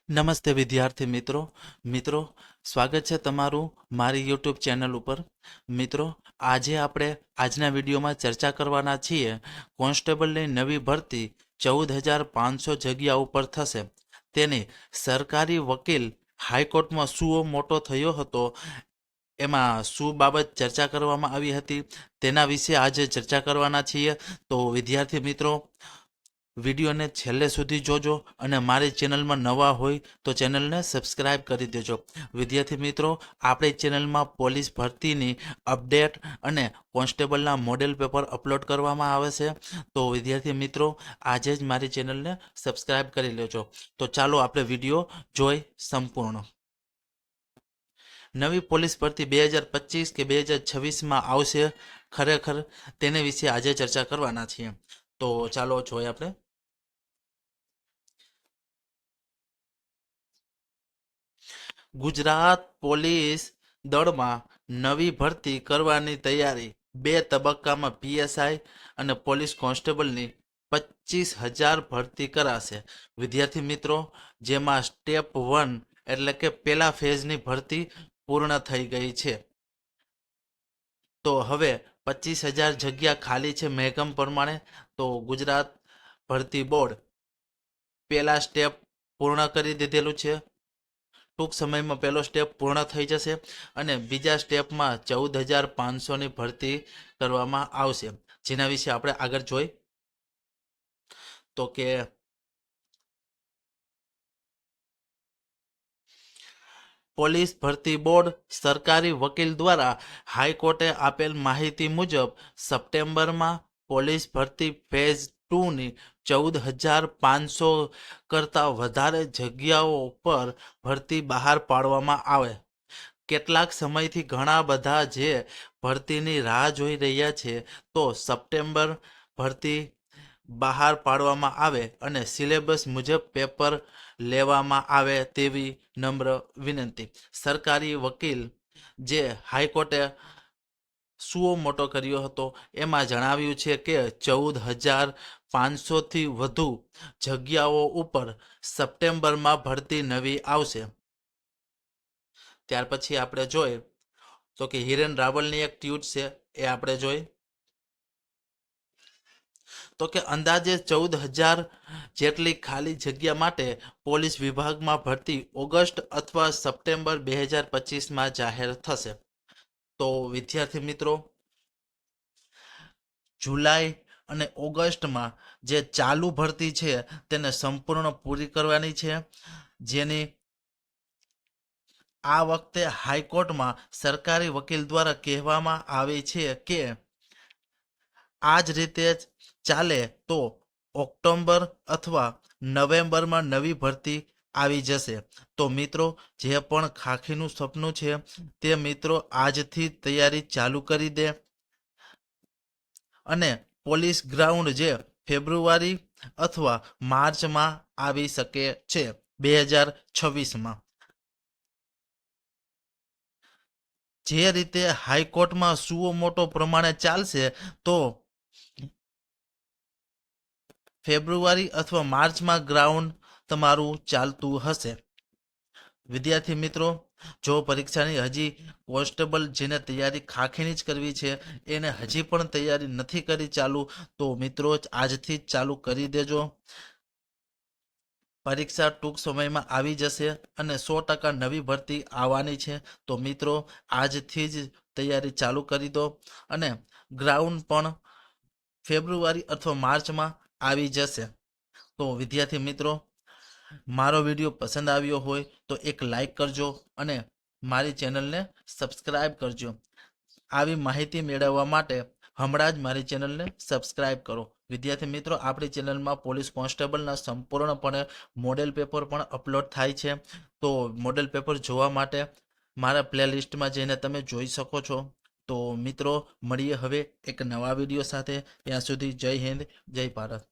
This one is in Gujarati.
નમસ્તે વિદ્યાર્થી મિત્રો સ્વાગત છે તમારું મારી યુટ્યુબ ચેનલ ઉપર। મિત્રો આજે આપણે આજના વિડીયોમાં ચર્ચા કરવાના છીએ કોન્સ્ટેબલની નવી ભરતી 14,500 જગ્યા ઉપર થશે, તેની સરકારી વકીલ હાઈકોર્ટમાં સુઓ મોટો થયો હતો, એમાં શું બાબત ચર્ચા કરવામાં આવી હતી તેના વિશે આજે ચર્ચા કરવાના છીએ। તો વિદ્યાર્થી મિત્રો વિડીયોને છેલ્લે સુધી જોજો અને મારી ચેનલમાં નવા હોય તો ચેનલને સબસ્ક્રાઇબ કરી દેજો। વિદ્યાર્થી મિત્રો આપણી ચેનલમાં પોલીસ ભરતીની અપડેટ અને કોન્સ્ટેબલના મોડેલ પેપર અપલોડ કરવામાં આવે છે, તો વિદ્યાર્થી મિત્રો આજે જ મારી ચેનલને સબસ્ક્રાઇબ કરી લેજો। તો ચાલો આપણે વિડીયો જોઈ સંપૂર્ણ। નવી પોલીસ ભરતી 2025 કે 2026માં આવશે ખરેખર તેને વિશે આજે ચર્ચા કરવાના છીએ, તો ચાલો જોઈએ આપણે। ગુજરાત પોલીસ દળમાં નવી ભરતી કરવાની તૈયારી। 2 તબક્કામાં પીએસઆઈ અને પોલીસ કોન્સ્ટેબલની 25,000 ભરતી કરાશે। વિદ્યાર્થી મિત્રો જેમાં સ્ટેપ 1 એટલે કે પહેલા ફેઝની ભરતી પૂર્ણ થઈ ગઈ છે, તો હવે 25,000 જગ્યા ખાલી છે મહેકમ પ્રમાણે। તો ગુજરાત ભરતી બોર્ડ પહેલા સ્ટેપ પૂર્ણ કરી દીધેલું છે, ટૂંક સમયમાં પહેલો સ્ટેપ પૂર્ણ થઈ જશે અને બીજા સ્ટેપમાં 14,500ની ભરતી કરવામાં આવશે, જેના વિશે આપણે આગળ જોઈ તો કે પોલીસ ભરતી બોર્ડ સરકારી વકીલ દ્વારા હાઈકોર્ટે આપેલ માહિતી મુજબ સપ્ટેમ્બરમાં પોલીસ ભરતી ફેઝ 2ની 14,500 કરતાં વધારે જગ્યાઓ પર ભરતી બહાર પાડવામાં આવે। કેટલાક સમયથી ઘણા બધા જે ભરતીની રાહ જોઈ રહ્યા છે, તો સપ્ટેમ્બર ભરતી બહાર પાડવામાં આવે અને સિલેબસ મુજબ પેપર લેવામાં આવે તેવી નમ્ર વિનંતી। સરકારી વકીલ જે હાઈકોર્ટે સુઓ મોટો કર્યો હતો એમાં જણાવ્યું છે કે 14,500થી વધુ જગ્યાઓ ઉપર સપ્ટેમ્બરમાં ભરતી નવી આવશે। ત્યાર પછી આપણે જોઈએ તો કે હિરેન રાવલની એક ટ્વીટ છે એ આપણે જોઈ તો કે અંદાજે 14,000 જેટલી ખાલી જગ્યા માટે પોલીસ વિભાગમાં ભરતી ઓગસ્ટ અથવા સપ્ટેમ્બર 2025માં જાહેર થશે। તો વિદ્યાર્થી મિત્રો જુલાઈ અને ઓગસ્ટમાં જે ચાલુ ભરતી છે તેને સંપૂર્ણ પૂરી કરવાની છે, જેની આ વખતે હાઈકોર્ટમાં સરકારી વકીલ દ્વારા કહેવામાં આવે છે કે આ જ રીતે જ ચાલે તો ઓક્ટોબર અથવા નવેમ્બરમાં નવી ભરતી આવી જશે। તો મિત્રો જે પણ ખાખીનું સપનું છે તે મિત્રો આજથી તૈયારી ચાલુ કરી દે અને પોલીસ ગ્રાઉન્ડ જે ફેબ્રુઆરી અથવા માર્ચમાં આવી શકે છે 2026માં। જે રીતે હાઈકોર્ટમાં સુઓ મોટો પ્રમાણે ચાલશે તો ફેબ્રુઆરી અથવા માર્ચમાં ગ્રાઉન્ડ તમારું ચાલતું હશે। વિદ્યાર્થી મિત્રો જો પરીક્ષાની હજી કોન્સ્ટેબલ જેને તૈયારી ખાખીની જ કરવી છે એને હજી પણ તૈયારી નથી કરી ચાલુ, તો મિત્રો આજથી જ ચાલુ કરી દેજો। પરીક્ષા ટૂંક સમયમાં આવી જશે અને 100% નવી ભરતી આવવાની છે, તો મિત્રો આજથી જ તૈયારી ચાલુ કરી દો અને ગ્રાઉન્ડ પણ ફેબ્રુઆરી અથવા માર્ચમાં આવી જશે। તો વિદ્યાર્થી મિત્રો મારો વિડીયો પસંદ આવ્યો હોય તો એક લાઈક કરજો અને મારી ચેનલને સબસ્ક્રાઈબ કરજો। આવી માહિતી મેળવવા માટે હમણાં જ મારી ચેનલને સબસ્ક્રાઈબ કરો। વિદ્યાર્થી મિત્રો આપણી ચેનલમાં પોલીસ કોન્સ્ટેબલના સંપૂર્ણપણે મોડેલ પેપર પણ અપલોડ થાય છે, તો મોડેલ પેપર જોવા માટે મારા પ્લેલિસ્ટમાં જઈને તમે જોઈ શકો છો। તો મિત્રો મળીએ હવે એક નવા વિડીયો સાથે, ત્યાં સુધી જય હિન્દ જય ભારત।